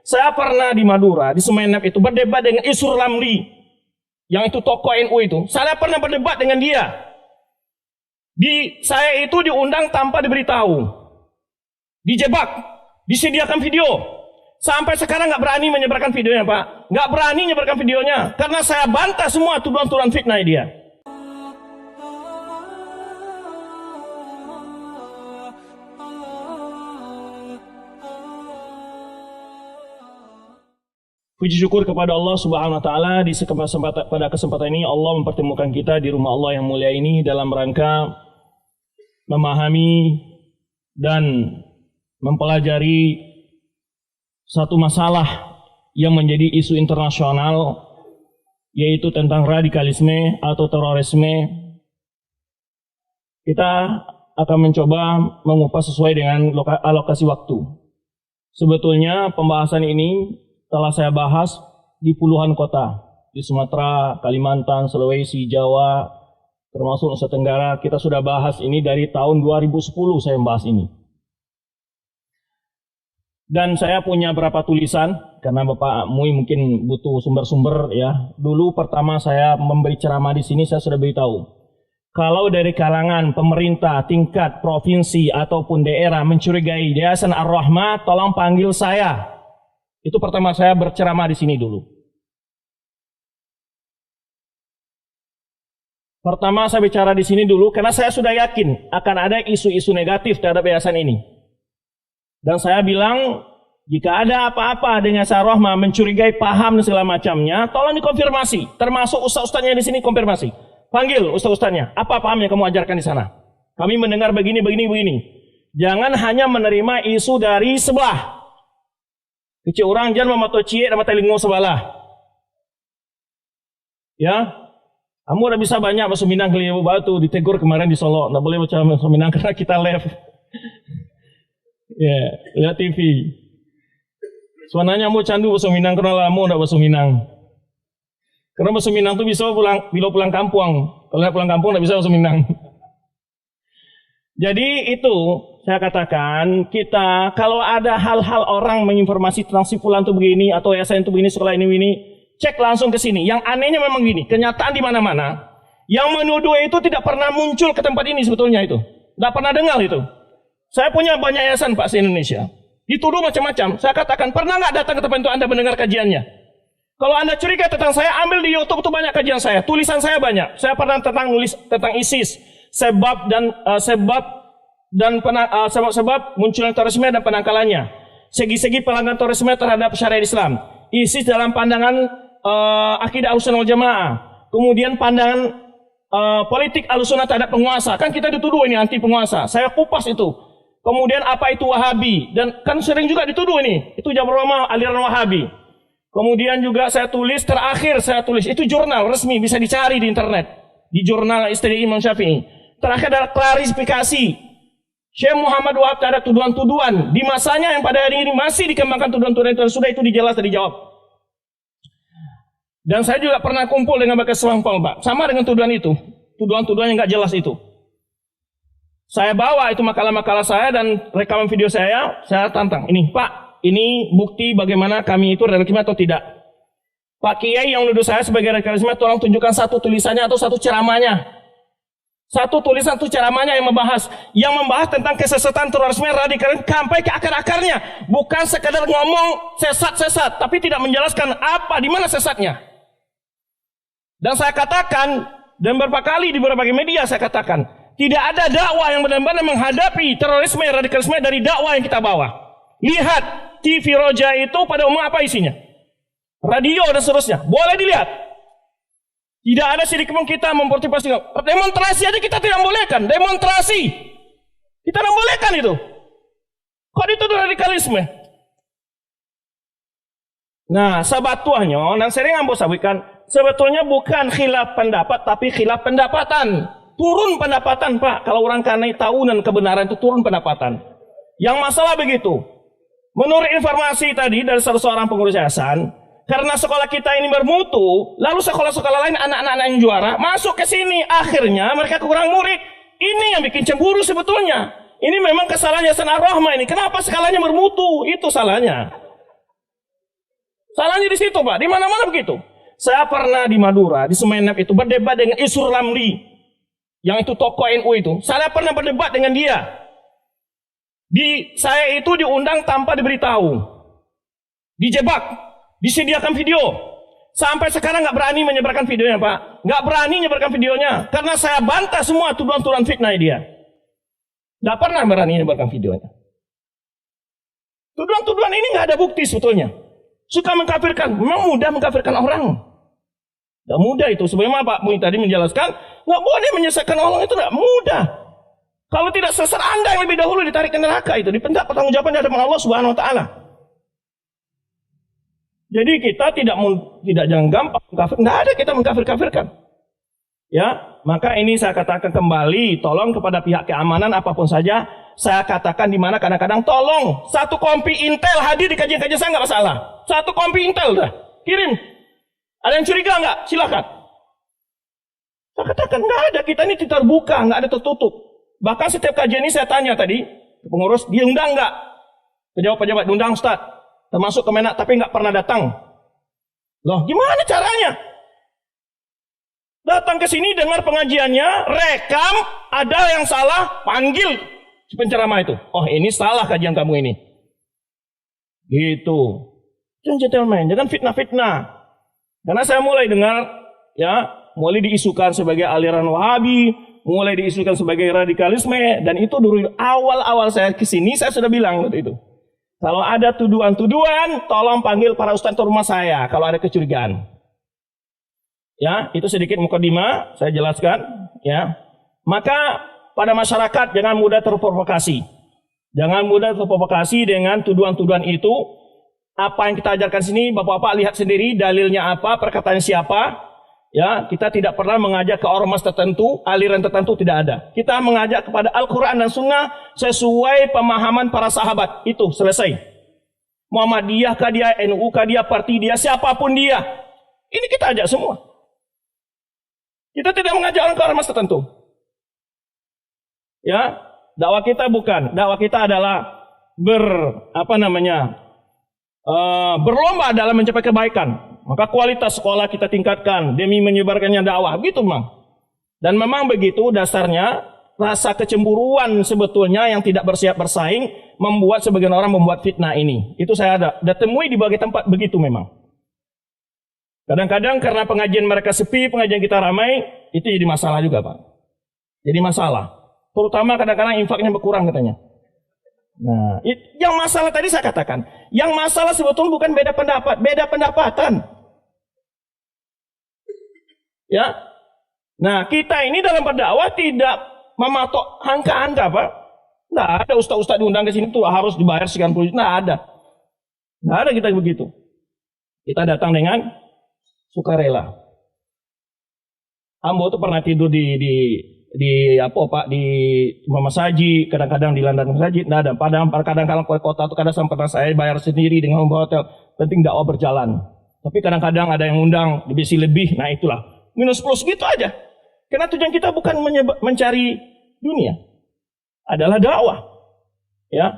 Saya pernah di Madura, di Sumeneb itu berdebat dengan Isur Lamli, yang itu tokoh NU itu. Saya pernah berdebat dengan dia. Saya itu diundang tanpa diberitahu, dijebak, disediakan video. Sampai sekarang nggak berani menyebarkan videonya, Pak. Nggak berani menyebarkan videonya, karena saya bantah semua tuduhan-tuduhan fitnah dia. Puji syukur kepada Allah Subhanahu wa taala pada kesempatan ini Allah mempertemukan kita di rumah Allah yang mulia ini dalam rangka memahami dan mempelajari satu masalah yang menjadi isu internasional, yaitu tentang radikalisme atau terorisme. Kita akan mencoba mengupas sesuai dengan alokasi waktu. Sebetulnya pembahasan ini telah saya bahas di puluhan kota, di Sumatera, Kalimantan, Sulawesi, Jawa, termasuk Nusa Tenggara. Kita sudah bahas ini dari tahun 2010 saya membahas ini. Dan saya punya beberapa tulisan, karena Bapak Mui mungkin butuh sumber-sumber ya. Dulu pertama saya memberi ceramah di sini, saya sudah beritahu. Kalau dari kalangan pemerintah tingkat provinsi ataupun daerah mencurigai Yayasan Ar-Rahmah, tolong panggil saya. Itu pertama saya berceramah di sini dulu. Pertama saya bicara di sini dulu karena saya sudah yakin akan ada isu-isu negatif terhadap yayasan ini. Dan saya bilang, jika ada apa-apa dengan Yayasan Ar-Rahmah mencurigai paham dan segala macamnya, tolong dikonfirmasi. Termasuk ustaz-ustaznya di sini konfirmasi. Panggil ustaz-ustaznya, apa pahamnya kamu ajarkan di sana? Kami mendengar begini. Jangan hanya menerima isu dari sebelah. Kecil orang jangan mematok cie dan mata lingo sebelah. Ya, kamu udah bisa banyak bahasa Minang kali batu ditegur kemarin di Solo. Nggak boleh baca bahasa Minang karena kita live. Ya, lihat TV. Sebenarnya mau candu bahasa Minang karena lama udah bahasa Minang. Karena bahasa Minang tuh bisa bila pulang kampung. Kalau pulang kampung nggak bisa bahasa Minang. Jadi itu saya katakan, kita kalau ada hal-hal orang menginformasi tentang si fulan itu begini atau yayasan itu begini, sekolah ini cek langsung ke sini. Yang anehnya memang gini, kenyataan di mana-mana yang menuduh itu tidak pernah muncul ke tempat ini sebetulnya itu. Tidak pernah dengar itu. Saya punya banyak yayasan Pak di Indonesia. Dituduh macam-macam. Saya katakan, pernah nggak datang ke tempat itu Anda mendengar kajiannya? Kalau Anda curiga tentang saya, ambil di YouTube itu banyak kajian saya. Tulisan saya banyak. Saya pernah nulis tentang ISIS. Sebab munculnya terorisme dan penangkalannya, segi-segi pelanggaran terorisme terhadap syariat Islam, ISIS dalam pandangan akidah Ahlussunnah wal Jamaah, kemudian pandangan politik Ahlussunnah terhadap penguasa. Kan kita dituduh ini anti penguasa. Saya kupas itu. Kemudian apa itu Wahabi, dan kan sering juga dituduh ini itu Jabir Rahmah aliran Wahabi. Kemudian juga terakhir saya tulis itu jurnal resmi, bisa dicari di internet, di jurnal Istri Imam Syafi'i. Terakhir adalah klarifikasi Syekh Muhammad Wahab terhadap tuduhan-tuduhan di masanya yang pada hari ini masih dikembangkan tuduhan-tuduhan itu, sudah itu dijelas dan dijawab. Dan saya juga pernah kumpul dengan Bakas Selampol, Pak, sama dengan tuduhan itu, tuduhan-tuduhan yang nggak jelas itu. Saya bawa itu makalah-makalah saya dan rekaman video saya tantang. Ini Pak, ini bukti bagaimana kami itu radikalisme atau tidak. Pak Kiai yang menuduh saya sebagai radikalisme, tolong tunjukkan satu tulisannya atau satu ceramahnya. Satu tulisan itu ceramahnya yang membahas tentang kesesatan terorisme radikalisme sampai ke akar-akarnya, bukan sekadar ngomong sesat-sesat tapi tidak menjelaskan apa di mana sesatnya. Dan saya katakan, dan beberapa kali di berbagai media saya katakan, tidak ada dakwah yang benar-benar menghadapi terorisme radikalisme dari dakwah yang kita bawa. Lihat TV Roja itu pada umum apa isinya, radio dan seterusnya, boleh dilihat. Tidak ada sidik pun kita mempertimbangkan. Demonstrasi aja kita tidak bolehkan. Demonstrasi kita tidak bolehkan itu. Kok dituduh radikalisme? Nah, sabatuahnya, dan sering ambo sabikan, sebetulnya bukan khilaf pendapat, tapi khilaf pendapatan. Turun pendapatan, Pak. Kalau orang karena tahunan kebenaran itu turun pendapatan. Yang masalah begitu. Menurut informasi tadi dari salah seorang pengurus yayasan, karena sekolah kita ini bermutu, lalu sekolah-sekolah lain anak-anak yang juara masuk ke sini, akhirnya mereka kurang murid. Ini yang bikin cemburu sebetulnya. Ini memang kesalahan Yayasan Ar-Rahmah ini. Kenapa skalanya bermutu? Itu salahnya. Salahnya di situ, Pak. Di mana-mana begitu. Saya pernah di Madura, di Semenep itu berdebat dengan Isur Lamli, yang itu tokoh NU itu. Saya pernah berdebat dengan dia. Saya itu diundang tanpa diberitahu, dijebak, disediakan video. Sampai sekarang nggak berani menyebarkan videonya, Pak. Nggak berani menyebarkan videonya karena saya bantah semua tuduhan-tuduhan fitnah dia. Nggak pernah berani menyebarkan videonya. Tuduhan-tuduhan ini nggak ada bukti sebetulnya. Suka mengkafirkan, memang mudah mengkafirkan orang. Nggak mudah itu. Sebagaimana Pak Mui tadi menjelaskan, nggak boleh menyesatkan orang itu nggak mudah. Kalau tidak sesat Anda yang lebih dahulu ditarik ke neraka itu, dipentak pertanggungjawaban di hadapan Allah Subhanahu Wa Taala. Jadi kita jangan gampang mengkafir. Nggak ada kita mengkafir-kafirkan. Ya, maka ini saya katakan kembali, tolong kepada pihak keamanan apapun saja, saya katakan di mana kadang-kadang tolong satu kompi Intel hadir di kajian-kajian saya nggak masalah. Satu kompi Intel dah kirim. Ada yang curiga nggak? Silakan. Saya katakan nggak ada, kita ini terbuka, nggak ada tertutup. Bahkan setiap kajian ini saya tanya tadi pengurus, diundang nggak? Pejabat-pejabat diundang Ustaz, termasuk Kemenak, tapi nggak pernah datang. Loh, gimana caranya? Datang ke sini dengar pengajiannya, rekam, ada yang salah, panggil penceramah itu. Oh, ini salah kajian kamu ini. Gitu. Jangan fitnah-fitnah. Karena saya mulai dengar, ya, mulai diisukan sebagai aliran Wahabi, mulai diisukan sebagai radikalisme, dan itu dulu awal-awal saya kesini saya sudah bilang waktu itu. Kalau ada tuduhan-tuduhan, tolong panggil para ustaz ke rumah saya kalau ada kecurigaan. Ya, itu sedikit mukadimah saya jelaskan. Ya, maka pada masyarakat jangan mudah terprovokasi. Jangan mudah terprovokasi dengan tuduhan-tuduhan itu. Apa yang kita ajarkan sini, Bapak-bapak lihat sendiri dalilnya apa, perkataan siapa. Ya, kita tidak pernah mengajak ke ormas tertentu, aliran tertentu tidak ada. Kita mengajak kepada Al-Quran dan Sunnah sesuai pemahaman para sahabat. Itu selesai. Muhammadiyah kah dia, NU kah dia, parti dia, siapapun dia. Ini kita ajak semua. Kita tidak mengajak orang ke ormas tertentu. Ya, dakwah kita bukan. Dakwah kita adalah berlomba dalam mencapai kebaikan. Maka kualitas sekolah kita tingkatkan demi menyebarkannya dakwah, gitu memang. Dan memang begitu dasarnya, rasa kecemburuan sebetulnya yang tidak bersiap bersaing membuat sebagian orang membuat fitnah ini. Itu saya ada temui di berbagai tempat begitu memang. Kadang-kadang karena pengajian mereka sepi, pengajian kita ramai, itu jadi masalah juga, Pak. Jadi masalah. Terutama kadang-kadang infaknya berkurang katanya. Nah, yang masalah tadi saya katakan, yang masalah sebetulnya bukan beda pendapat, beda pendapatan. Ya. Nah, kita ini dalam berdakwah tidak mematok angka-angka, Pak. Nggak ada ustaz-ustaz diundang ke sini tuh harus dibayar sekian puluh juta. Nggak ada. Nggak ada kita begitu. Kita datang dengan sukarela. Ambo tuh pernah tidur di Mama Saji, kadang-kadang di Landan Saji, nggak ada. Padahal kadang-kadang ke kota tuh kadang sampai saya bayar sendiri dengan membawa hotel. Penting dakwah berjalan. Tapi kadang-kadang ada yang undang lebih lebih. Nah itulah minus plus gitu aja. Karena tujuan kita bukan mencari dunia, adalah dakwah. Ya,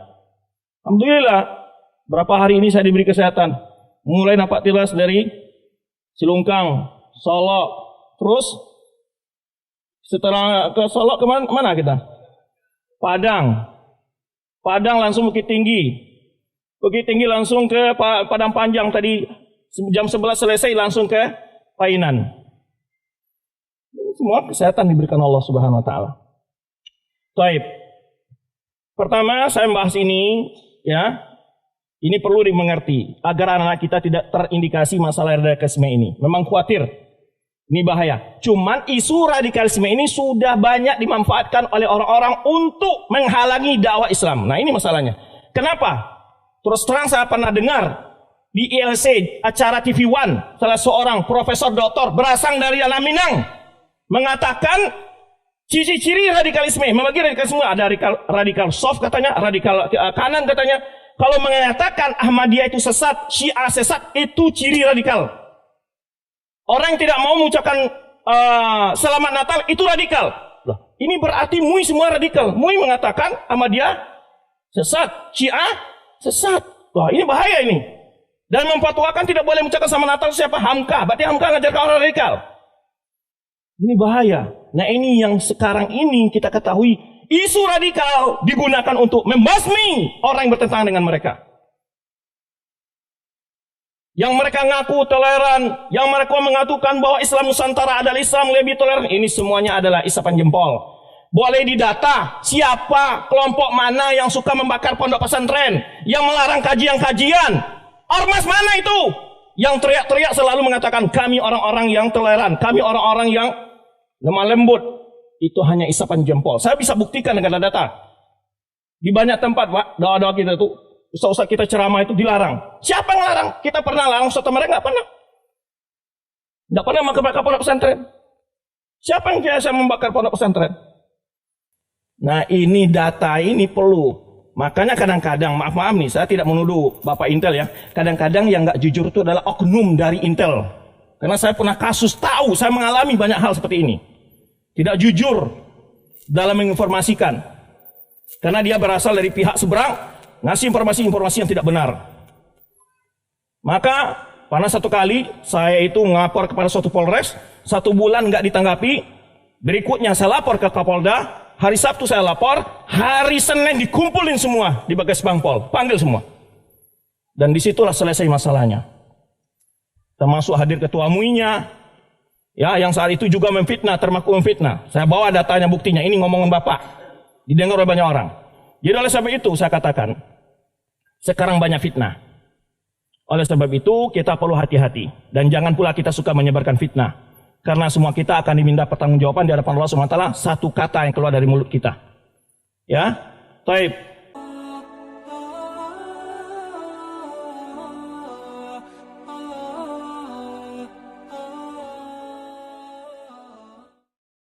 alhamdulillah. Berapa hari ini saya diberi kesehatan. Mulai nampak tilas dari Cilungkang, Solo, terus setelah ke Solo kemana kita? Padang langsung Bukit Tinggi langsung ke Padang Panjang tadi jam 11 selesai langsung ke Painan. Semua kesehatan diberikan Allah Subhanahu Wa Taala. Baik. Pertama saya membahas ini, ya, ini perlu dimengerti agar anak-anak kita tidak terindikasi masalah radikalisme ini. Memang khawatir. Ini bahaya. Cuman isu radikalisme ini sudah banyak dimanfaatkan oleh orang-orang untuk menghalangi dakwah Islam. Nah ini masalahnya. Kenapa? Terus terang saya pernah dengar di ILC acara TV One salah seorang profesor doktor berasal dari Alam Minang mengatakan ciri-ciri radikalisme. Membagi radikalisme ada radikal soft katanya, radikal kanan katanya. Kalau mengatakan Ahmadiyah itu sesat, Syiah sesat, itu ciri radikal. Orang yang tidak mau mengucapkan selamat Natal itu radikal. Loh, ini berarti MUI semua radikal. MUI mengatakan Ahmadiyah sesat, Syiah sesat. Wah, ini bahaya ini. Dan memfatwakan tidak boleh mengucapkan sama Natal siapa? Hamka. Berarti Hamka ngajar orang radikal. Ini bahaya. Nah ini yang sekarang ini kita ketahui. Isu radikal digunakan untuk membasmi orang yang bertentangan dengan mereka. Yang mereka ngaku toleran. Yang mereka mengatakan bahwa Islam Nusantara adalah Islam lebih toleran. Ini semuanya adalah isapan jempol. Boleh didata siapa kelompok mana yang suka membakar pondok pesantren. Yang melarang kajian-kajian. Ormas mana itu? Yang teriak-teriak selalu mengatakan kami orang-orang yang toleran, kami orang-orang yang lemah lembut. Itu hanya isapan jempol. Saya bisa buktikan dengan data. Di banyak tempat, Pak, doa-doa kita itu, ustaz-ustaz kita ceramah itu dilarang. Siapa yang larang? Kita pernah larang ustaz mereka? Nggak pernah. Nggak pernah membakar pondok pesantren. Siapa yang biasa membakar pondok pesantren? Nah ini data ini perlu. Makanya kadang-kadang, maaf nih, saya tidak menuduh Bapak Intel ya. Kadang-kadang yang nggak jujur itu adalah oknum dari Intel. Karena saya pernah kasus tahu, saya mengalami banyak hal seperti ini. Tidak jujur dalam menginformasikan. Karena dia berasal dari pihak seberang, ngasih informasi-informasi yang tidak benar. Maka, pernah satu kali, saya itu ngapor kepada suatu Polres, 1 bulan nggak ditanggapi. Berikutnya saya lapor ke Kapolda. Hari Sabtu saya lapor, hari Senin dikumpulin semua di Bagas Bangpol, panggil semua. Dan disitulah selesai masalahnya. Termasuk hadir ketua MUI-nya, ya, yang saat itu juga memfitnah, termaku memfitnah. Saya bawa datanya, buktinya, ini ngomongan Bapak. Didengar oleh banyak orang. Jadi oleh sebab itu saya katakan, sekarang banyak fitnah. Oleh sebab itu kita perlu hati-hati. Dan jangan pula kita suka menyebarkan fitnah. Karena semua kita akan diminta pertanggungjawaban di hadapan Allah SWT satu kata yang keluar dari mulut kita. Ya, baik.